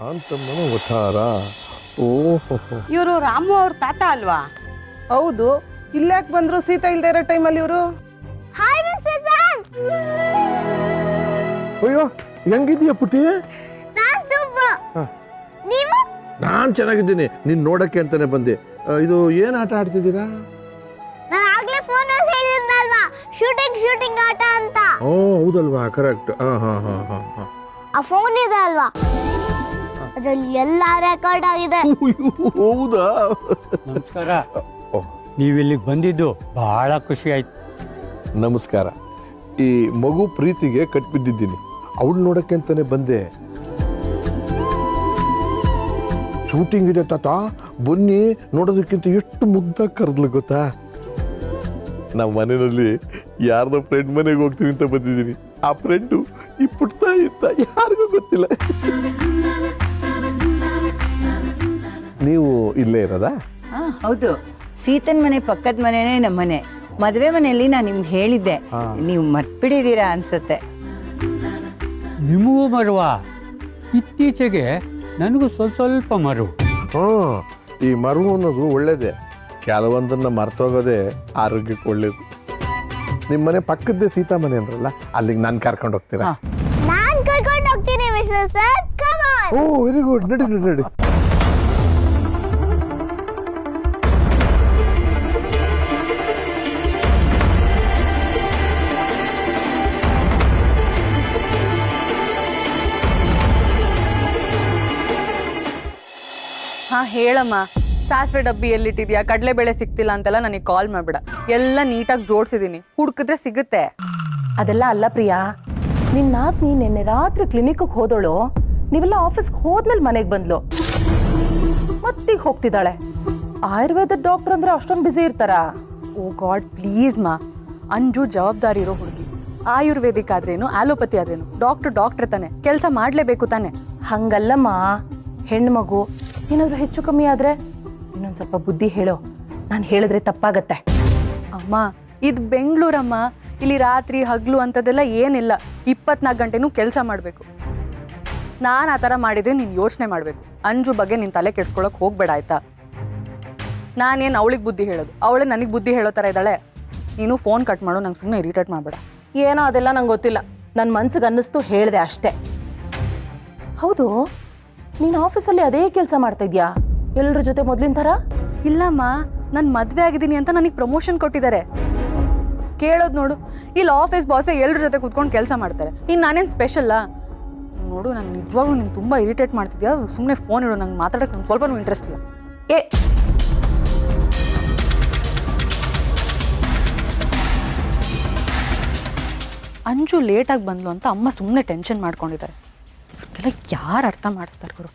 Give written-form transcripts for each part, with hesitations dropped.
ಅಂತಮ್ಮನ ವಠಾರ. ಓಹೋ, ಇವರು ರಾಮು ಅವ್ರ ತಾತ ಅಲ್ವಾ? ಹೌದು. ಇಲ್ಲಾಕ್ ಬಂದ್ರು ಸೀತಾ ಇಲ್ದೇ ಇರೋ ಟೈಮಲ್ಲಿ ಇವರು? ಹಾಯ್ ಮಿಸ್ಟರ್ ಸನ್. ಅಯ್ಯೋ ಹೆಂಗಿದೀಯ ಪುಟಿ? ನಾನ್ ಸೂಪರ್. ನೀವು? ನಾನ್ ಚೆನ್ನಾಗಿದ್ದೀನಿ. ನೀನ್ ನೋಡಕ್ಕೆ ಅಂತಾನೆ ಬಂದೆ. ಇದು ಏನ್ ಆಟ ಆಡ್ತಿದ್ದೀರಾ? ನಾನು ಆಗ್ಲೇ ಫೋನ್ ಅಲ್ಲಿ ಹೇಳಿದ್ನಲ್ವಾ, ಶೂಟಿಂಗ್ ಆಟ ಅಂತ. ಓ ಹೌದಲ್ವಾ, ಕರೆಕ್ಟ್. ಆ ಫೋನ್ ಇದೆ ಅಲ್ವಾ, ಅದ್ರಲ್ಲಿ ಎಲ್ಲ ರೆಕಾರ್ಡ್ ಆಗಿದೆ. ಹೌದಾ? ನಮಸ್ಕಾರ. ನೀವಿಲ್ಲಿಗೆ ಬಂದಿದ್ದು ಬಹಳ ಖುಷಿ ಆಯ್ತು. ನಮಸ್ಕಾರ. ಈ ಮಗು ಪ್ರೀತಿಗೆ ಕಟ್ಬಿದ್ದಿದ್ದೀನಿ, ಅವಳು ನೋಡಕ್ಕೆ ಅಂತಾನೆ ಬಂದೆ. ಶೂಟಿಂಗ್ ಇದೆ ತಾತ, ಬನ್ನಿ ನೋಡೋದಕ್ಕಿಂತ ಎಷ್ಟು ಮುಗ್ದಾಗಿ ಕರೆದ್ಲು ಗೊತ್ತಾ. ನಮ್ಮ ಮನೆಯಲ್ಲಿ ಯಾರ್ದೋ ಫ್ರೆಂಡ್ ಮನೆಗೆ ಹೋಗ್ತೀನಿ ಅಂತ ಬಂದಿದ್ದೀನಿ. ಆ ಫ್ರೆಂಡು ಈ ಪುಟ್ಟ ಇತ್ತ ಯಾರಿಗೂ ಗೊತ್ತಿಲ್ಲ. ನೀವು ಇಲ್ಲೇ ಇರೋದಾ? ಹೌದು, ಸೀತನ್ ಮನೆ ಪಕ್ಕದ ಮನೆನೇ ನಮ್ಮ ಮನೆ. ಮದುವೆ ಮನೆಯಲ್ಲಿ ನಾನು ನಿಮ್ಗೆ ಹೇಳಿದ್ದೆ, ನೀವು ಮರ್ತ್ಬಿಟ್ಟಿದ್ದೀರಾ ಅನ್ಸತ್ತೆ. ನಿಮಗೂ ಮರುವ? ಇತ್ತೀಚೆಗೆ ನನಗೂ ಸ್ವಲ್ಪ ಮರು. ಈ ಮರುವು ಅನ್ನೋದು ಒಳ್ಳೇದೇ. ಕೆಲವೊಂದನ್ನ ಮರ್ತೋಗೋದೇ ಆರೋಗ್ಯಕ್ಕೆ ಒಳ್ಳೇದು. ನಿಮ್ಮ ಮನೆ ಪಕ್ಕದ್ದೇ ಸೀತಾ ಮನೆ ಅಂದ್ರಲ್ಲ, ಅಲ್ಲಿಗೆ ನಾನು ಕರ್ಕೊಂಡು ಹೋಗ್ತೀರಾ? ನಾನ್ ಕರ್ಕೊಂಡು ಹೋಗ್ತೀನಿ mister sir. Come on. Oh very good. ನಡಿ. ಹಾ ಹೇಳಮ್ಮ, ಸಾಸಿವೆ ಡಬ್ಬಿ ಎಲ್ಲಿಟ್ಟಿದ್ಯಾ, ಕಡಲೆಬೇಳೆ ಸಿಗ್ತಿಲ್ಲ ಅಂತೆಲ್ಲ ನನಗೆ ಕಾಲ್ ಮಾಡ್ಬೇಡ. ಎಲ್ಲ ನೀಟಾಗಿ ಜೋಡಿಸಿದೀನಿ, ಹುಡುಕಿದ್ರೆ ಸಿಗುತ್ತೆ. ಅದೆಲ್ಲ ಅಲ್ಲ ಪ್ರಿಯಾ, ನಿನ್ನ ನಾದ್ನಿ ನಿನ್ನೆ ರಾತ್ರಿ ಕ್ಲಿನಿಕ್ಗೆ ಹೋದಳು, ನೀವೆಲ್ಲ ಆಫೀಸ್ಗೆ ಹೋದ್ಮೇಲೆ ಮನೆಗೆ ಬಂದ್ಲು, ಮತ್ತೀಗ ಹೋಗ್ತಿದ್ದಾಳೆ. ಆಯುರ್ವೇದ ಡಾಕ್ಟರ್ ಅಂದ್ರೆ ಅಷ್ಟೊಂದು ಬ್ಯುಸಿ ಇರ್ತಾರಾ? ಓ ಗಾಡ್ ಪ್ಲೀಸ್ ಮಾ, ಅಂಜು ಜವಾಬ್ದಾರಿ ಇರೋ ಹುಡುಗಿ. ಆಯುರ್ವೇದಿಕ್ ಆದ್ರೇನು, ಆಲೋಪತಿ ಆದ್ರೇನು, ಡಾಕ್ಟರ್ ತಾನೆ, ಕೆಲಸ ಮಾಡ್ಲೇಬೇಕು ತಾನೆ. ಹಂಗಲ್ಲಮ್ಮ, ಹೆಣ್ಣು ಮಗು ಏನಾದರೂ ಹೆಚ್ಚು ಕಮ್ಮಿ ಆದ್ರೆ ಇನ್ನೊಂದು ಸ್ವಲ್ಪ ಬುದ್ಧಿ ಹೇಳೋ, ನಾನು ಹೇಳಿದ್ರೆ ತಪ್ಪಾಗತ್ತೆ. ಅಮ್ಮ ಇದು ಬೆಂಗಳೂರಮ್ಮ, ಇಲ್ಲಿ ರಾತ್ರಿ ಹಗ್ಲು ಅಂತದೆಲ್ಲ ಏನಿಲ್ಲ. 24 ಗಂಟೆನೂ ಕೆಲಸ ಮಾಡಬೇಕು. ನಾನು ಆ ಥರ ಮಾಡಿದ್ರೆ ನೀನು ಯೋಚನೆ ಮಾಡಬೇಕು. ಅಂಜು ಬಗ್ಗೆ ನಿನ್ನ ತಲೆ ಕೆಡ್ಸ್ಕೊಳಕ್ಕೆ ಹೋಗ್ಬೇಡ ಆಯ್ತಾ? ನಾನೇನು ಅವಳಿಗೆ ಬುದ್ಧಿ ಹೇಳೋದು, ಅವಳೇ ನನಗೆ ಬುದ್ಧಿ ಹೇಳೋ ಥರ ಇದ್ದಾಳೆ. ನೀನು ಫೋನ್ ಕಟ್ ಮಾಡು, ನಂಗೆ ಸುಮ್ಮನೆ ಇರಿಟೇಟ್ ಮಾಡಬೇಡ. ಏನೋ ಅದೆಲ್ಲ ನಂಗೆ ಗೊತ್ತಿಲ್ಲ, ನನ್ನ ಮನ್ಸಿಗೆ ಅನ್ನಿಸ್ತು ಹೇಳಿದೆ ಅಷ್ಟೇ. ಹೌದು, ನೀನು ಆಫೀಸಲ್ಲಿ ಅದೇ ಕೆಲಸ ಮಾಡ್ತಾ ಇದ್ಯಾ ಎಲ್ಲರ ಜೊತೆ ಮೊದಲಿನ ಥರ? ಇಲ್ಲಮ್ಮ, ನಾನು ಮದುವೆ ಆಗಿದ್ದೀನಿ ಅಂತ ನನಗೆ ಪ್ರಮೋಷನ್ ಕೊಟ್ಟಿದ್ದಾರೆ. ಕೇಳೋದು ನೋಡು, ಇಲ್ಲಿ ಆಫೀಸ್ ಬಾಸೇ ಎಲ್ಲರ ಜೊತೆ ಕೂತ್ಕೊಂಡು ಕೆಲಸ ಮಾಡ್ತಾರೆ. ಇನ್ನು ನಾನೇನು ಸ್ಪೆಷಲ್ಲ ನೋಡು. ನಾನು ನಿಜವಾಗ್ಲೂ ನೀನು ತುಂಬ ಇರಿಟೇಟ್ ಮಾಡ್ತಿದ್ಯಾ. ಸುಮ್ಮನೆ ಫೋನ್ ಇಡು, ನಂಗೆ ಮಾತಾಡೋಕ್ಕೆ ಒಂದು ಸ್ವಲ್ಪನೂ ಇಂಟ್ರೆಸ್ಟ್ ಇಲ್ಲ. ಅಂಜು ಲೇಟಾಗಿ ಬಂದ್ಲು ಅಂತ ಅಮ್ಮ ಸುಮ್ಮನೆ ಟೆನ್ಷನ್ ಮಾಡ್ಕೊಂಡಿದ್ದಾರೆ. ಇವ್ರಿಗೆಲ್ಲ ಯಾರು ಅರ್ಥ ಮಾಡಿಸ್ತಾರೆ ಗುರು?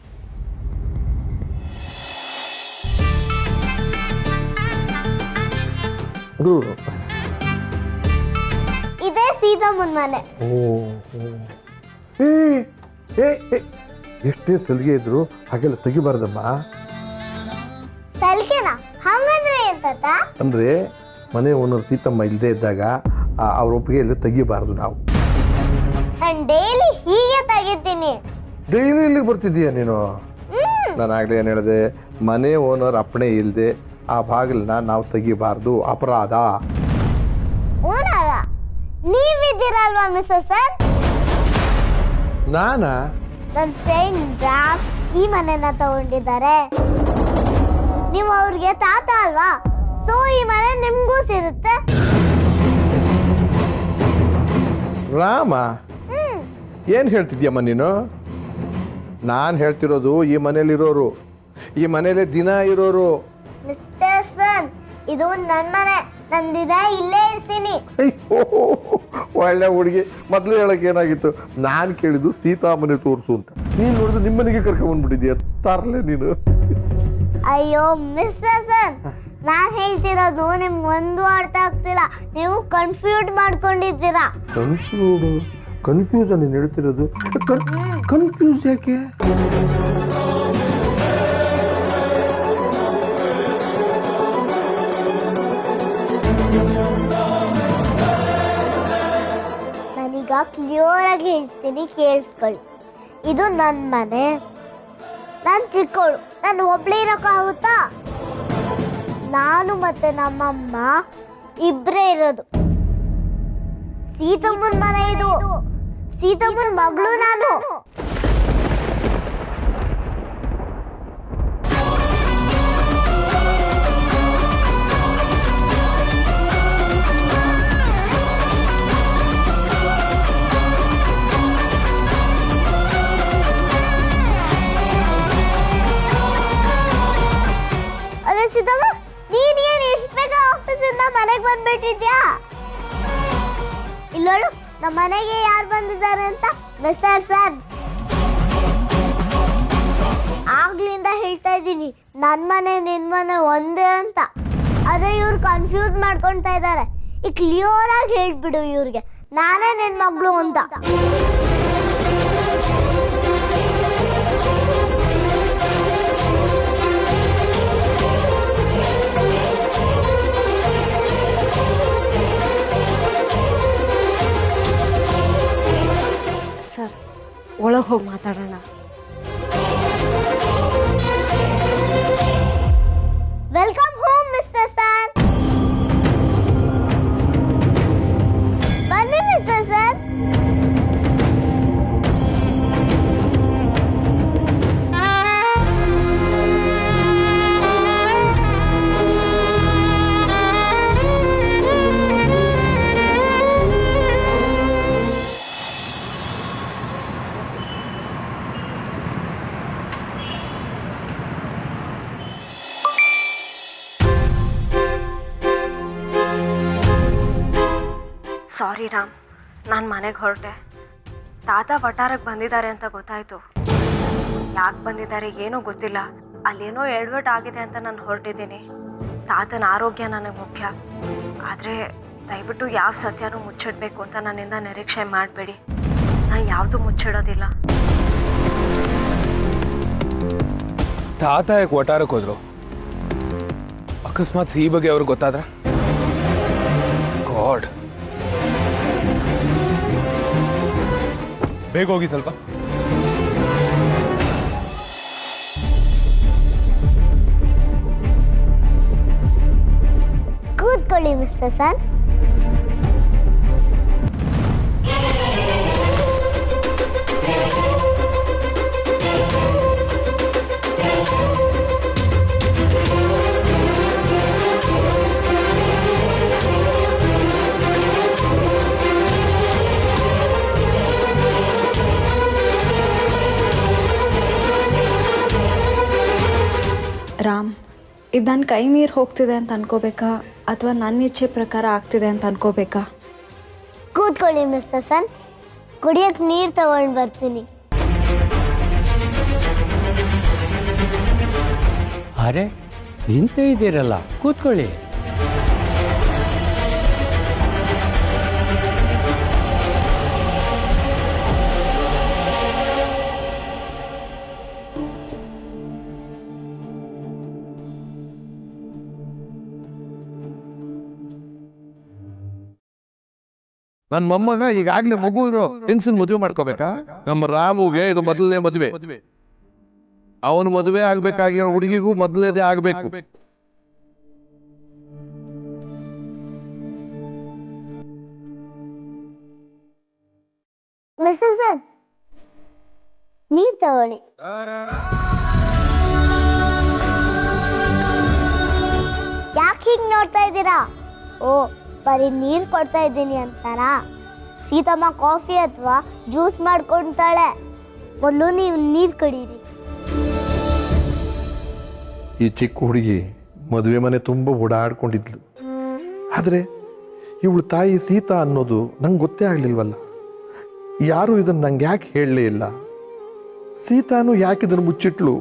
ಇದೇ ಸೀತಮ್ಮನ ಮನೆ. ಎಷ್ಟೇ ಸಲಿಗೆ ಇದ್ರು ಹಾಗೆಲ್ಲ ತೆಗಿಬಾರ್ದಮ್ಮ. ಸಲ್ಕೆನಾ? ಹಂಗಂದ್ರೆ ಏನ್ ತಾತ? ಅಂದ್ರೆ ಮನೆ ಓನರ್ ಸೀತಮ್ಮ ಇಲ್ಲದೆ ಇದ್ದಾಗ ಅವ್ರ ಒಪ್ಪಿಗೆ ಇಲ್ಲದೆ ತೆಗಿಬಾರ್ದು ನಾವು. ನಾನು ಡೈಲಿ ಹೀಗೆ ತೆಗಿತೀನಿ. ಡೈಲಿ ಇಲ್ಲಿಗೆ ಬರ್ತಿದ್ದೀಯ ನೀನು? ನಾನು ಆಗ್ಲೇ ಏನು ಹೇಳಿದೆ, ಮನೆ ಓನರ್ ಅಪ್ಪಣೆ ಇಲ್ಲದೆ ಆ ಬಾಗಿಲನ್ನ ನಾವು ತೆಗಿಬಾರ್ದು, ಅಪರಾಧ. ಓನರ ನೀವಿದ್ದೀರಲ್ವಾ ಮಿಸ್ಟರ್ ಸರ್? ನಾನಾ? ನನ್ನ ಫ್ರೆಂಡ್ ರಾಮ್ ಈ ಮನೆನ ತಗೊಂಡಿದ್ದಾರೆ. ನೀವು ಅವ್ರಿಗೆ ತಾತ ಅಲ್ವಾ, ಸೊ ಈ ಮನೆ ನಿಮ್ಗೂ ಸಿಗುತ್ತೆ. ರಾಮ, ಏನು ಹೇಳ್ತಿದ್ಯಮ್ಮ ನೀನು? ನಾನು ಹೇಳ್ತಿರೋದು ಈ ಮನೇಲಿರೋರು, ಈ ಮನೇಲಿ ದಿನ ಇರೋರು. ಮಿಸ್ಟರ್ ಸನ್, ಇದು ನನ್ನ ಮನೆ, ನಾನು ದಿನ ಇಲ್ಲೇ ಇರ್ತೀನಿ. ಒಳ್ಳೆ ಹುಡುಗಿ. ಮೊದಲು ಹೇಳಕ್ಕೆ ಏನಾಗಿತ್ತು, ನಾನು ಕೇಳಿದ್ದು ಸೀತಾ ಮನೆ ತೋರಿಸು ಅಂತ. ನೀನು ನೋಡಿದ್ರೆ ನಿಮ್ಮ ಮನೆಗೆ ಕರ್ಕೊಂಡ್ಬಂದ್ಬಿಟ್ಟಿದ್ಯಾ? ತರಲೆ ನೀನು. ಅಯ್ಯೋ ಮಿಸ್ಟರ್ ಸನ್, ನಾನು ಹೇಳ್ತಿರೋದು ನಿಮ್ಗೆ ಒಂದು ಅರ್ಥ ಆಗ್ತಿಲ್ಲ. ನೀವು ಕನ್ಫ್ಯೂಸ್ ಮಾಡ್ಕೊಂಡಿದ್ದೀರಾ. ಕನ್ಫ್ಯೂಸ್ ನೀನು ಹೇಳ್ತಿರೋದು? ಕನ್ಫ್ಯೂಸ್ ಯಾಕೆ? ನಾನೀಗ ಕ್ಲಿಯರ್ ಆಗಿ ಹೇಳ್ತೀನಿ, ಕೇಳಿಸ್ಕೊಳ್ಳಿ. ಇದು ನನ್ನ ಮನೆ, ನಾನು ಚಿಕ್ಕವಳು, ನಾನು ಒಬ್ಳೇ ಇರೋಕ್ಕಾಗುತ್ತಾ? ನಾನು ಮತ್ತೆ ನಮ್ಮಮ್ಮ ಇಬ್ಬರೇ ಇರೋದು. ಸೀತಮ್ಮನ ಮನೆ ಇದು, ಸೀತಮ್ಮನ ಮಗಳು ನಾನು. ಅರೆ ಸೀತಮ್ಮ, ನೀನ್ ಏನ್ ಇಷ್ಟು ಬೇಗ ಆಫೀಸಿಂದ ಮನೆಗೆ ಬಂದ್ಬಿಟ್ಟಿದ್ಯಾ? ಇಲ್ಲೋಳು, ನಮ್ಮ ಮನೆಗೆ ಯಾರು ಬಂದಿದ್ದಾರೆ ಅಂತ ಮಿಸ್ಟರ್ ಸರ್. ಆಗ್ಲಿಂದ ಹೇಳ್ತಾ ಇದ್ದೀನಿ ನನ್ನ ಮನೆ ನಿನ್ ಮನೆ ಒಂದೇ ಅಂತ. ಅದೇ ಇವ್ರು ಕನ್ಫ್ಯೂಸ್ ಮಾಡ್ಕೊಳ್ತಾ ಇದ್ದಾರೆ. ಈ ಕ್ಲಿಯರ್ ಆಗಿ ಹೇಳ್ಬಿಡು ಇವ್ರಿಗೆ, ನಾನೇ ನಿನ್ ಮಗಳು ಅಂತ. ಸರ್, ಒಳಗೆ ಹೋಗಿ ಮಾತಾಡೋಣ. Welcome home mister sir. ಬನ್ನಿ ಮಿಸ್ಟರ್ ಸರ್. ಸಾರಿ ರಾಮ್, ನಾನು ಮನೆಗೆ ಹೊರಟೆ. ತಾತ ವಟಾರಕ್ಕೆ ಬಂದಿದ್ದಾರೆ ಅಂತ ಗೊತ್ತಾಯಿತು. ಯಾಕೆ ಬಂದಿದ್ದಾರೆ ಏನೋ ಗೊತ್ತಿಲ್ಲ. ಅಲ್ಲೇನೋ ಎಡವಟ್ ಆಗಿದೆ ಅಂತ ನಾನು ಹೊರಟಿದ್ದೀನಿ. ತಾತನ ಆರೋಗ್ಯ ನನಗೆ ಮುಖ್ಯ. ಆದರೆ ದಯವಿಟ್ಟು ಯಾವ ಸತ್ಯನೂ ಮುಚ್ಚಿಡಬೇಕು ಅಂತ ನನ್ನಿಂದ ನಿರೀಕ್ಷೆ ಮಾಡಬೇಡಿ. ನಾನು ಯಾವುದೂ ಮುಚ್ಚಿಡೋದಿಲ್ಲ. ತಾತ ಯಾಕೆ ವಟಾರಕ್ಕೆ ಹೋದ್ರು? ಅಕಸ್ಮಾತ್ ಈ ಬಗ್ಗೆ ಅವ್ರಿಗೆ ಗೊತ್ತಾದ್ರ? ಗಾಡ್, ಬೇಗ ಹೋಗಿ ಸ್ವಲ್ಪ. ಕೂತ್ಕೊಳ್ಳಿ ಮಿಸ್ಟರ್ ಸರ್. ರಾಮ್, ಇದು ನನ್ನ ಕೈ ಮೀರಿ ಹೋಗ್ತಿದೆ ಅಂತ ಅನ್ಕೋಬೇಕಾ ಅಥವಾ ನನ್ನ ಇಚ್ಛೆ ಪ್ರಕಾರ ಆಗ್ತಿದೆ ಅಂತ ಅನ್ಕೋಬೇಕಾ? ಕೂತ್ಕೊಳ್ಳಿ ಮಿಸ್ಟರ್ ಸರ್, ಕುಡಿಯಕ್ಕೆ ನೀರು ತಗೊಂಡು ಬರ್ತೀನಿ. ಅರೆ, ನಿಂತೇ ಇದ್ದೀರಲ್ಲ, ಕೂತ್ಕೊಳ್ಳಿ. ನನ್ನ ಮೊಮ್ಮಗ ಈಗಾಗ್ಲೇ ಮಗು ಹೆಂಗಸನ್ ಮದುವೆ ಮಾಡ್ಕೋಬೇಕಾ? ನಮ್ಮ ರಾಮುಗೆ ಇದು ಮೊದಲನೇ ಮದುವೆ. ಅವನು ಮದುವೆ ಆಗ್ಬೇಕಾಗಿರೋ ಹುಡುಗಿಗೂ ಮೊದಲನೇದೇ ಆಗ್ಬೇಕು. ಮಿಸ್ಟರ್ ಸರ್, ನೀರು ತಗೊಳ್ಳಿ. ಯಾಕೆ ಹೀಗೆ ನೋಡ್ತಾ ಇದ್ದೀರಾ? ಓ, ಬರೀ ನೀರು ಕೊಡ್ತಾ ಇದ್ದೀನಿ ಅಂತಾರಾ? ಸೀತಮ್ಮ ಕಾಫಿ ಅಥವಾ ಜ್ಯೂಸ್ ಮಾಡ್ಕೊಳ್ತಾಳೆ. ಮೊದಲು ನೀವು ನೀರು ಕುಡೀರಿ. ಈ ಚಿಕ್ಕ ಹುಡುಗಿ ಮದುವೆ ಮನೆ ತುಂಬ ಓಡಾಡ್ಕೊಂಡಿದ್ಲು. ಆದರೆ ಇವಳು ತಾಯಿ ಸೀತಾ ಅನ್ನೋದು ನಂಗೆ ಗೊತ್ತೇ ಆಗಲಿಲ್ವಲ್ಲ. ಯಾರು ಇದನ್ನು ನಂಗೆ ಯಾಕೆ ಹೇಳಲೇ ಇಲ್ಲ? ಸೀತಾನು ಯಾಕೆ ಇದನ್ನು ಮುಚ್ಚಿಟ್ಲು?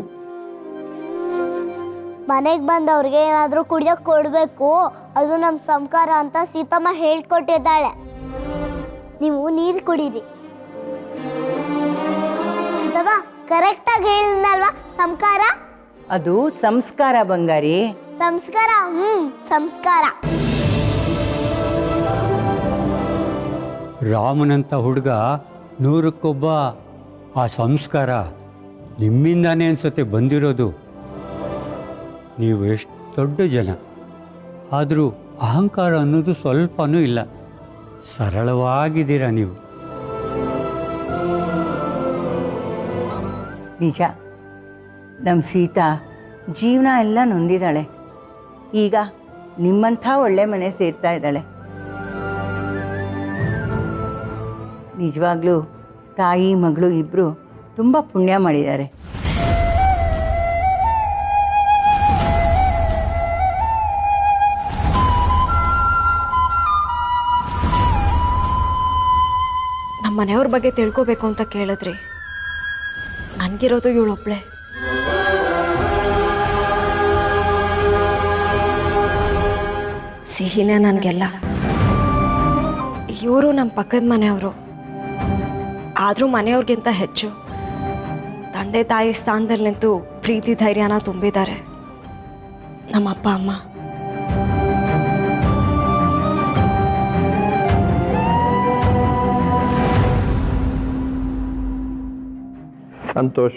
ಮನೆಗೆ ಬಂದವ್ರಿಗೆ ಏನಾದರೂ ಕುಡಿಯೋಕೆ ಕೊಡಬೇಕು, ಅದು ನಮ್ಮ ಸಂಸ್ಕಾರ ಅಂತ ಸೀತಮ್ಮ ಹೇಳ್ಕೊಟ್ಟಿದ್ದಾಳೆ. ನೀವು ನೀರು ಕುಡೀರಿ. ಅಥವಾ ಕರೆಕ್ಟಾಗಿ ಹೇಳಿದ್ನಲ್ವಾ ಸಂಸ್ಕಾರ? ಅದು ಸಂಸ್ಕಾರ ಬಂಗಾರಿ. ಸಂಸ್ಕಾರ, ಸಂಸ್ಕಾರ. ರಾಮನಂತ ಹುಡುಗ 100ಕ್ಕೊಬ್ಬ. ಆ ಸಂಸ್ಕಾರ ನಿಮ್ಮಿಂದಾನೇ ಅನ್ಸುತ್ತೆ ಬಂದಿರೋದು. ನೀವು ಎಷ್ಟು ದೊಡ್ಡ ಜನ, ಆದರೂ ಅಹಂಕಾರ ಅನ್ನೋದು ಸ್ವಲ್ಪನೂ ಇಲ್ಲ. ಸರಳವಾಗಿದ್ದೀರಾ ನೀವು. ನಿಜ, ನಮ್ಮ ಸೀತಾ ಜೀವನ ಎಲ್ಲ ನೊಂದಿದ್ದಾಳೆ. ಈಗ ನಿಮ್ಮಂಥ ಒಳ್ಳೆ ಮನೆ ಸೇರ್ತಾ ಇದ್ದಾಳೆ. ನಿಜವಾಗ್ಲೂ ತಾಯಿ ಮಗಳು ಇಬ್ಬರು ತುಂಬ ಪುಣ್ಯ ಮಾಡಿದ್ದಾರೆ. ನಮ್ಮ ಮನೆಯವ್ರ ಬಗ್ಗೆ ತಿಳ್ಕೊಬೇಕು ಅಂತ ಕೇಳಿದ್ರಿ. ನನಗಿರೋದು ಇವಳೊಬ್ಳೆ. ಸಿಹಿನೇ ನನಗೆಲ್ಲ. ಇವರು ನಮ್ಮ ಪಕ್ಕದ ಮನೆಯವರು. ಆದರೂ ಮನೆಯವ್ರಿಗಿಂತ ಹೆಚ್ಚು ತಂದೆ ತಾಯಿ ಸ್ಥಾನದಲ್ಲಿ ನಿಂತು ಪ್ರೀತಿ ಧೈರ್ಯನ ತುಂಬಿದ್ದಾರೆ ನಮ್ಮ ಅಪ್ಪ ಅಮ್ಮ. ಸಂತೋಷ.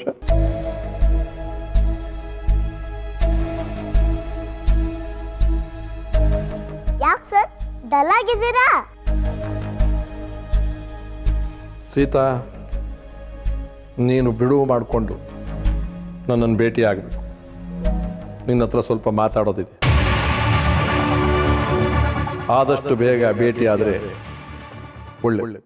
ಯಾಕೆ ಸರ್ ಡಲ್ ಆಗಿದ್ದೀರಾ? ಸೀತಾ, ನೀನು ಬಿಡುವು ಮಾಡಿಕೊಂಡು ನನ್ನನ್ನು ಭೇಟಿ ಆಗಬೇಕು. ನಿನ್ನ ಹತ್ರ ಸ್ವಲ್ಪ ಮಾತಾಡೋದಿದೆ. ಆದಷ್ಟು ಬೇಗ ಭೇಟಿ ಆದರೆ ಒಳ್ಳೆ.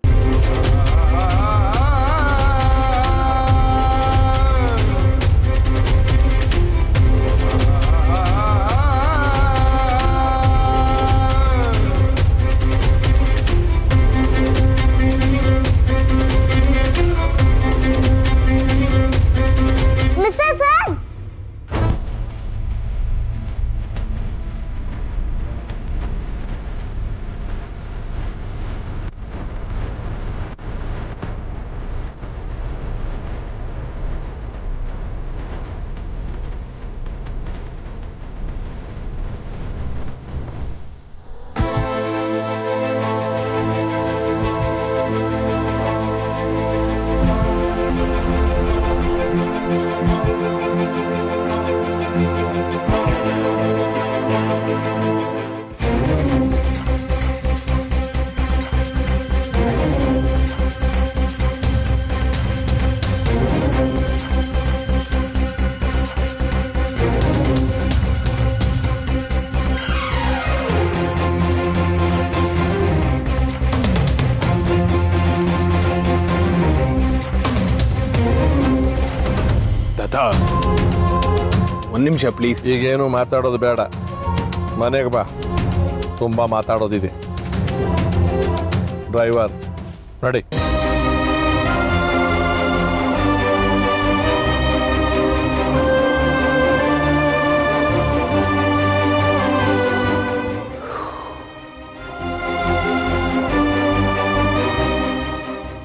ಒಂದು ನಿಮಿಷ ಪ್ಲೀಸ್. ಈಗೇನು ಮಾತಾಡೋದು ಬೇಡ, ಮನೆಗೆ ಬಾ. ತುಂಬ ಮಾತಾಡೋದಿದೆ. ಡ್ರೈವರ್ ನಡಿ.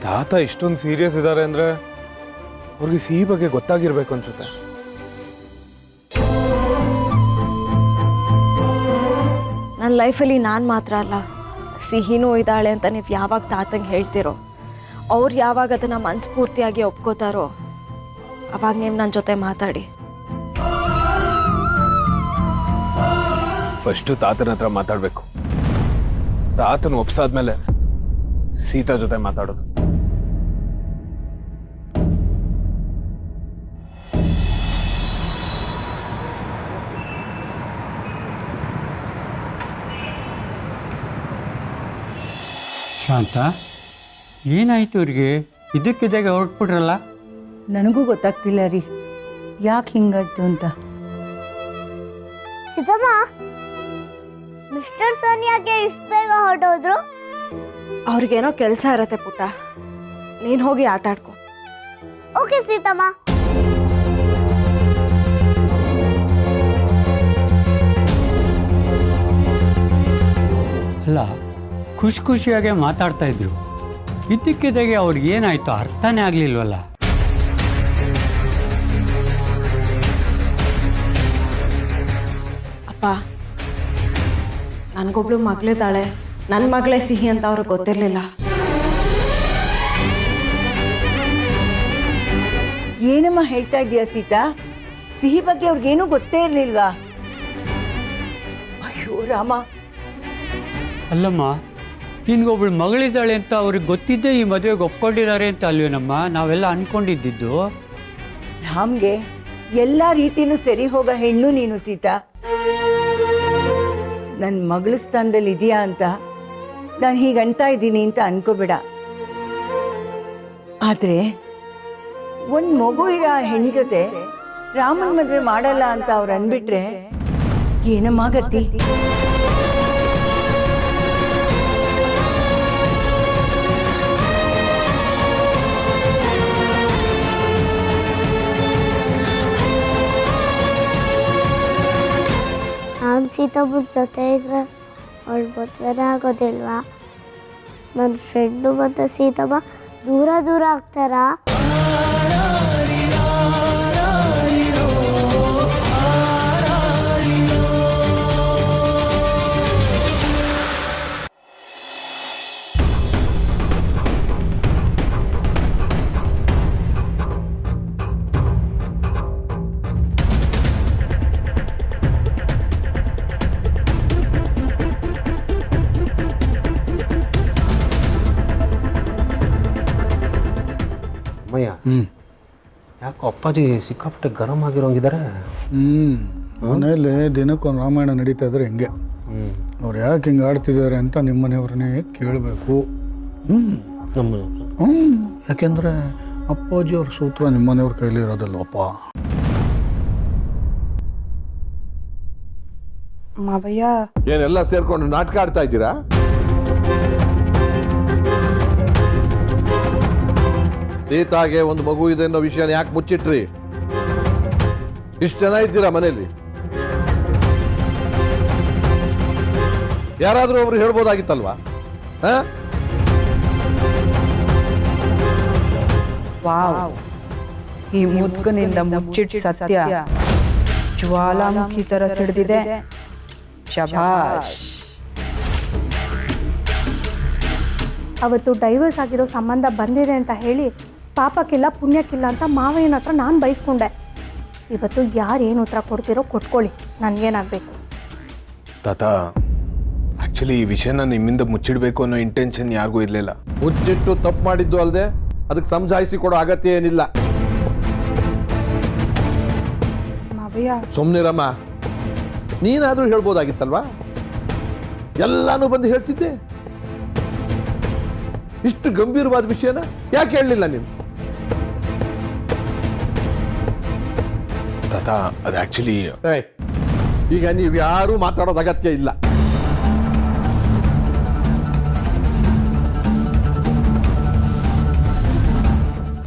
ತಾತ ಇಷ್ಟೊಂದು ಸೀರಿಯಸ್ ಇದ್ದಾರೆ ಅಂದರೆ ಅವ್ರಿಗೆ ಸಿಹಿ ಬಗ್ಗೆ ಗೊತ್ತಾಗಿರ್ಬೇಕು ಅನ್ಸುತ್ತೆ. ನನ್ನ ಲೈಫಲ್ಲಿ ನಾನು ಮಾತ್ರ ಅಲ್ಲ, ಸಿಹಿನೂ ಇದ್ದಾಳೆ ಅಂತ ನೀವು ಯಾವಾಗ ತಾತಂಗೆ ಹೇಳ್ತಿರೋ, ಅವ್ರು ಯಾವಾಗ ಅದನ್ನು ಮನಸ್ಫೂರ್ತಿಯಾಗಿ ಒಪ್ಕೋತಾರೋ ಅವಾಗ ನೀವು ನನ್ನ ಜೊತೆ ಮಾತಾಡಿ. ಫಸ್ಟು ತಾತನ ಹತ್ರ ಮಾತಾಡಬೇಕು. ತಾತನ ಒಪ್ಸಾದ್ಮೇಲೆ ಸೀತಾ ಜೊತೆ ಮಾತಾಡೋದು. ಶಾಂತ, ಏನಾಯ್ತು ಅವ್ರಿಗೆ? ಇದಕ್ಕಿದ್ದಾಗ ಹೊರಟ್ಬಿಟ್ರಲ್ಲ? ನನಗೂ ಗೊತ್ತಾಗ್ತಿಲ್ಲ ರೀ ಯಾಕೆ ಹಿಂಗಾಯ್ತು ಅಂತ. ಸಿದ್ದಮ್ಮ, ಮಿಸ್ಟರ್ ಸೋನಿಯಾಗೆ ಇಷ್ಟು ಬೇಗ ಹೊರಟೋದ್ರು? ಅವ್ರಿಗೇನೋ ಕೆಲಸ ಇರತ್ತೆ ಪುಟ್ಟ, ನೀನು ಹೋಗಿ ಆಟ ಆಡ್ಕೊ. ಓಕೆ ಸೀತಮ್ಮ. ಅಲ್ಲ, ಖುಷಿ ಖುಷಿಯಾಗೆ ಮಾತಾಡ್ತಾ ಇದ್ರು. ಇದ್ದಕ್ಕಿದ್ದಾಗೆ ಅವ್ರಿಗೆ ಏನಾಯ್ತು ಅರ್ಥನೇ ಆಗ್ಲಿಲ್ವಲ್ಲ? ಅಪ್ಪ, ನನಗೊಬ್ಳು ಮಗಳಿದ್ದಾಳೆ, ನನ್ನ ಮಗಳೇ ಸಿಹಿ ಅಂತ ಅವ್ರಿಗೆ ಗೊತ್ತಿರಲಿಲ್ಲ. ಏನಮ್ಮ ಹೇಳ್ತಾ ಇದೀಯ ಸೀತಾ? ಸಿಹಿ ಬಗ್ಗೆ ಅವ್ರಿಗೇನೂ ಗೊತ್ತೇ ಇರ್ಲಿಲ್ವಾ? ಅಯ್ಯೋ ರಾಮ, ಅಲ್ಲಮ್ಮ, ನಿನ್ಗೊಬ್ಳು ಮಗಳಿದ್ದಾಳೆ ಅಂತ ಅವ್ರಿಗೆ ಗೊತ್ತಿದ್ದೇ ಈ ಮದುವೆಗೆ ಒಪ್ಕೊಂಡಿದ್ದಾರೆ ಅಂತ ಅಲ್ವೇನಮ್ಮ ನಾವೆಲ್ಲ ಅನ್ಕೊಂಡಿದ್ದು. ರಾಮ್ಗೆ ಎಲ್ಲ ರೀತಿನೂ ಸರಿ ಹೋಗೋ ಹೆಣ್ಣು ನೀನು ಸೀತಾ. ನನ್ನ ಮಗಳ ಸ್ಥಾನದಲ್ಲಿ ಇದೆಯಾ ಅಂತ ನಾನು ಹೀಗೆ ಅಂತಾ ಇದ್ದೀನಿ ಅಂತ ಅನ್ಕೋಬೇಡ. ಆದ್ರೆ ಒಂದು ಮಗು ಇರೋ ಆ ಹೆಣ್ಣು ಜೊತೆ ರಾಮನ್ ಮದುವೆ ಮಾಡಲ್ಲ ಅಂತ ಅವ್ರು ಅಂದ್ಬಿಟ್ರೆ ಏನಮ್ಮ ಗತಿ? ನಾನು ಸೀತಮ್ಮನ ಜೊತೆ ಇದ್ರೆ ಅವಳು ಮದುವೆನೇ ಆಗೋದಿಲ್ವಾ? ನನ್ನ ಫ್ರೆಂಡು ಮತ್ತು ಸೀತಮ್ಮ ದೂರ ದೂರ ಆಗ್ತಾರಾ? ಅಮ್ಮಯ್ಯ, ಯಾಕೋ ಅಪ್ಪಾಜಿ ಸಿಕ್ಕಾಪಟ್ಟೆ ಗರಂ ಆಗಿರೋಂಗಿದ್ದಾರೆ. ಮನೇಲಿ ದಿನಕ್ಕೊಂದು ರಾಮಾಯಣ ನಡೀತಾ ಇದ್ರೆ ಹೆಂಗೆ ಅವ್ರು ಯಾಕೆ ಹಿಂಗೆ ಆಡ್ತಿದ್ದಾರೆ ಅಂತ ನಿಮ್ಮ ಮನೆಯವ್ರನ್ನೇ ಕೇಳಬೇಕು. ಯಾಕೆಂದ್ರೆ ಅಪ್ಪಾಜಿ ಅವ್ರ ಸೂತ್ರ ನಿಮ್ಮ ಮನೆಯವ್ರ ಕೈಲಿ ಇರೋದಲ್ವಪ್ಪ. ಮಾವಯ್ಯ, ಏನೆಲ್ಲ ಸೇರ್ಕೊಂಡು ನಾಟಕ ಆಡ್ತಾ ಇದ್ದೀರಾ? ಸೀತಾಗೆ ಒಂದು ಮಗು ಇದೆ ಅನ್ನೋ ವಿಷಯನ ಯಾಕೆ ಮುಚ್ಚಿಟ್ರಿ? ಇಷ್ಟು ಜನ ಇದ್ದೀರಾ ಮನೆಯಲ್ಲಿ, ಯಾರಾದ್ರೂ ಒಬ್ರು ಹೇಳ್ಬೋದಾಗಿತ್ತಲ್ವಾ? ವಾವ್, ಈ ಮುದ್ಕನಿಂದ ಮುಚ್ಚಿಟ್ ಸತ್ಯ ಜ್ವಾಲಾಮುಖಿ ತರ ಸಿಡಿದಿದೆ. ಶಭಾಷ್. ಅವತ್ತು ಡೈವರ್ಸ್ ಆಗಿರೋ ಸಂಬಂಧ ಬಂದಿದೆ ಅಂತ ಹೇಳಿ ಪಾಪಕ್ಕಿಲ್ಲ ಪುಣ್ಯಕ್ಕಿಲ್ಲ ಅಂತ ಮಾವಯ್ಯನ ಹತ್ರ ನಾನು ಬಯಸ್ಕೊಂಡೆ. ಇವತ್ತು ಯಾರು ಏನು ಉತ್ತರ ಕೊಡ್ತಿರೋ ಕೊಟ್ಕೊಳ್ಳಿ, ನನಗೇನಾಗಬೇಕು? ತಾತ, ಆಕ್ಚುಲಿ ಈ ವಿಷಯನ ನಿಮ್ಮಿಂದ ಮುಚ್ಚಿಡ್ಬೇಕು ಅನ್ನೋ ಇಂಟೆನ್ಷನ್ ಯಾರಿಗೂ ಇರಲಿಲ್ಲ. ಮುಚ್ಚಿಟ್ಟು ತಪ್ಪು ಮಾಡಿದ್ದು ಅಲ್ಲದೆ ಅದಕ್ಕೆ ಸಮಜಾಯಿಸಿ ಕೊಡೋ ಅಗತ್ಯ ಏನಿಲ್ಲ. ಮಾವಯ್ಯ, ಸುಮ್ನಿರಮ್ಮ, ನೀನಾದ್ರೂ ಹೇಳ್ಬೋದಾಗಿತ್ತಲ್ವಾ? ಎಲ್ಲಾನು ಬಂದು ಹೇಳ್ತಿದ್ದೆ. ಇಷ್ಟು ಗಂಭೀರವಾದ ವಿಷಯನ ಯಾಕೆ ಹೇಳಲಿಲ್ಲ ನೀನು? ತಾತ, ಅದು ಆಕ್ಚುಲಿ ಈಗ ನೀವು ಯಾರೂ ಮಾತಾಡೋದು ಅಗತ್ಯ ಇಲ್ಲ.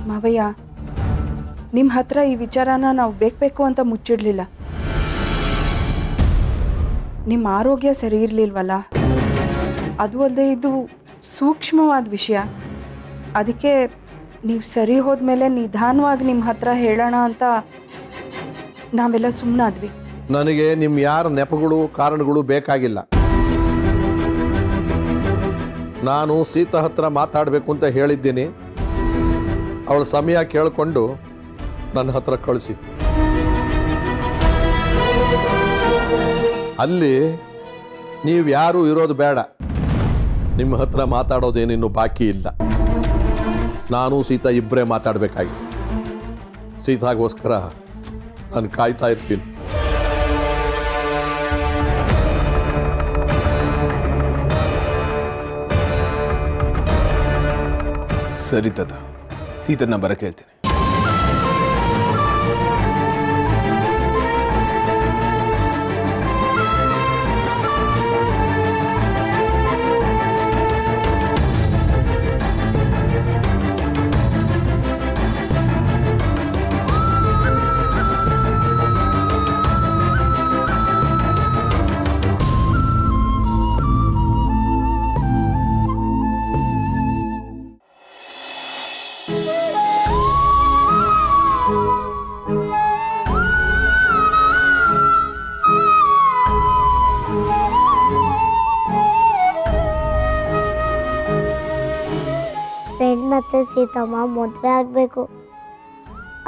ಮಾವಯ್ಯ, ನಿಮ್ಮ ಹತ್ರ ಈ ವಿಚಾರನ ನಾವು ಬೇಕು ಅಂತ ಮುಚ್ಚಿಡ್ಲಿಲ್ಲ. ನಿಮ್ಮ ಆರೋಗ್ಯ ಸರಿ ಇರಲಿಲ್ವಲ್ಲ, ಅದು ಅಲ್ಲದೆ ಇದು ಸೂಕ್ಷ್ಮವಾದ ವಿಷಯ. ಅದಕ್ಕೆ ನೀವು ಸರಿ ಹೋದ್ಮೇಲೆ ನಿಧಾನವಾಗಿ ನಿಮ್ಮ ಹತ್ರ ಹೇಳೋಣ ಅಂತ ನಾವೆಲ್ಲ ಸುಮ್ಮನಾದ್ವಿ. ನನಗೆ ನಿಮ್ಮ ಯಾರ ನೆಪಗಳು ಕಾರಣಗಳು ಬೇಕಾಗಿಲ್ಲ. ನಾನು ಸೀತಾ ಹತ್ರ ಮಾತಾಡಬೇಕು ಅಂತ ಹೇಳಿದ್ದೀನಿ. ಅವಳ ಸಮಯ ಕೇಳಿಕೊಂಡು ನನ್ನ ಹತ್ರ ಕಳಿಸಿ. ಅಲ್ಲಿ ನೀವು ಯಾರೂ ಇರೋದು ಬೇಡ. ನಿಮ್ಮ ಹತ್ರ ಮಾತಾಡೋದೇನಿನ್ನು ಬಾಕಿ ಇಲ್ಲ. ನಾನು ಸೀತಾ ಇಬ್ಬರೇ ಮಾತಾಡಬೇಕಾಗಿ. ಸೀತಾಗೋಸ್ಕರ ನಾನು ಕಾಯ್ತಾ ಇರ್ತೀನಿ. ಸರಿ ತಾತ, ಸೀತನ್ನ ಬರಕ್ಕೆ ಹೇಳ್ತೀನಿ. ಫ್ರೆಂಡ್ ಮತ್ತು ಸೀತಮ್ಮ ಮದುವೆ ಆಗಬೇಕು.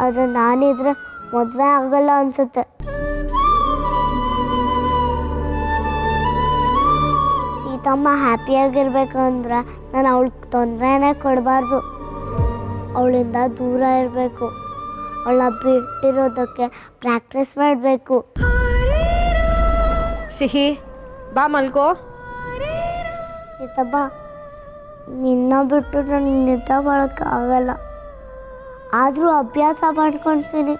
ಆದರೆ ನಾನಿದ್ರೆ ಮದುವೆ ಆಗಲ್ಲ ಅನ್ಸುತ್ತೆ. ಸೀತಮ್ಮ ಹ್ಯಾಪಿಯಾಗಿರ್ಬೇಕು ಅಂದ್ರೆ ನಾನು ಅವಳಿಗೆ ತೊಂದರೆನೇ ಕೊಡಬಾರ್ದು. ಅವಳಿಂದ ದೂರ ಇರಬೇಕು. ಅವಳನ್ನ ಬಿಟ್ಟಿರೋದಕ್ಕೆ ಪ್ರಾಕ್ಟೀಸ್ ಮಾಡಬೇಕು. ಸಿಹಿ ಬಾ ಮಲ್ಕೋ. ಸೀತಮ್ಮ, ನಿನ್ನ ಬಿಟ್ಟು ನನಗೆ ನಿದ್ದೆ ಮಾಡೋಕ್ಕಾಗಲ್ಲ. ಆದರೂ ಅಭ್ಯಾಸ ಮಾಡ್ಕೊಳ್ತೀನಿ.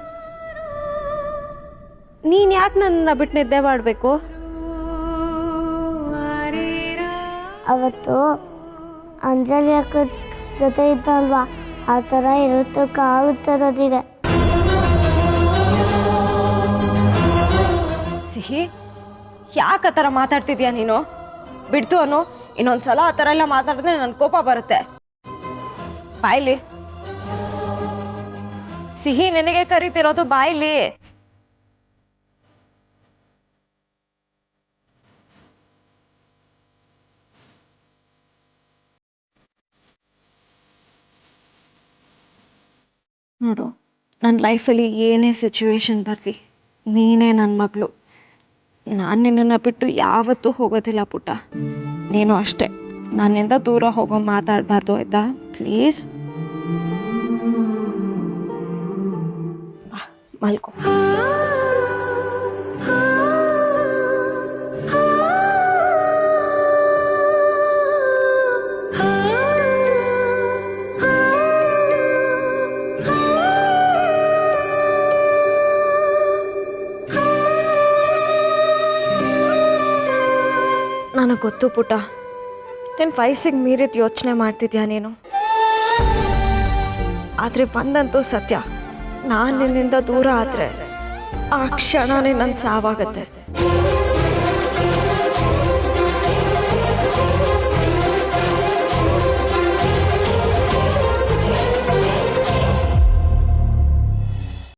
ನೀನು ಯಾಕೆ ನನ್ನ ಬಿಟ್ಟು ನಿದ್ದೆ ಮಾಡಬೇಕು? ಅವತ್ತು ಅಂಜಲಿ ಅಕ್ಕ ಜೊತೆ ಇದ್ದಲ್ವಾ, ಆ ಥರ ಇರೋದಕ್ಕಾಗುತ್ತೆ ನನಗೆ. ಸಿಹಿ ಯಾಕೆ ಆ ಥರ ಮಾತಾಡ್ತಿದ್ಯಾ ನೀನು? ಬಿಡ್ತು ಅನ್ನು. ಇನ್ನೊಂದ್ಸಲ ಆ ಥರ ಎಲ್ಲ ಮಾತಾಡಿದ್ರೆ ನನ್ನ ಕೋಪ ಬರುತ್ತೆ. ಬಾಯ್ಲಿ. ಸಿಹಿ ನಿನಗೆ ಕರಿತಿರೋದು, ಬಾಯ್ಲಿ. ನೋಡು, ನನ್ನ ಲೈಫಲ್ಲಿ ಏನೇ ಸಿಚುವೇಶನ್ ಬರಲಿ, ನೀನೇ ನನ್ನ ಮಗಳು. ನಾನು ನಿನ್ನನ್ನು ಬಿಟ್ಟು ಯಾವತ್ತೂ ಹೋಗೋದಿಲ್ಲ ಪುಟ್ಟ. ನೀನು ಅಷ್ಟೇ, ನನ್ನಿಂದ ದೂರ ಹೋಗೋ ಮಾತಾಡಬಾರ್ದು, ಆಯ್ತಾ? ಪ್ಲೀಸ್ ಮಲ್ಕೋ. ನನಗೆ ಗೊತ್ತು ಪುಟ್ಟ, ನಿನ್ನ ವಯಸ್ಸಿಗೆ ಮೀರಿದ ಯೋಚನೆ ಮಾಡ್ತಿದ್ಯಾ ನೀನು. ಆದರೆ ಒಂದಂತೂ ಸತ್ಯ, ನಾನು ನಿನ್ನಿಂದ ದೂರ ಆದರೆ ಆ ಕ್ಷಣನೇ ನನ್ನ ಸಾವಾಗತ್ತೆ.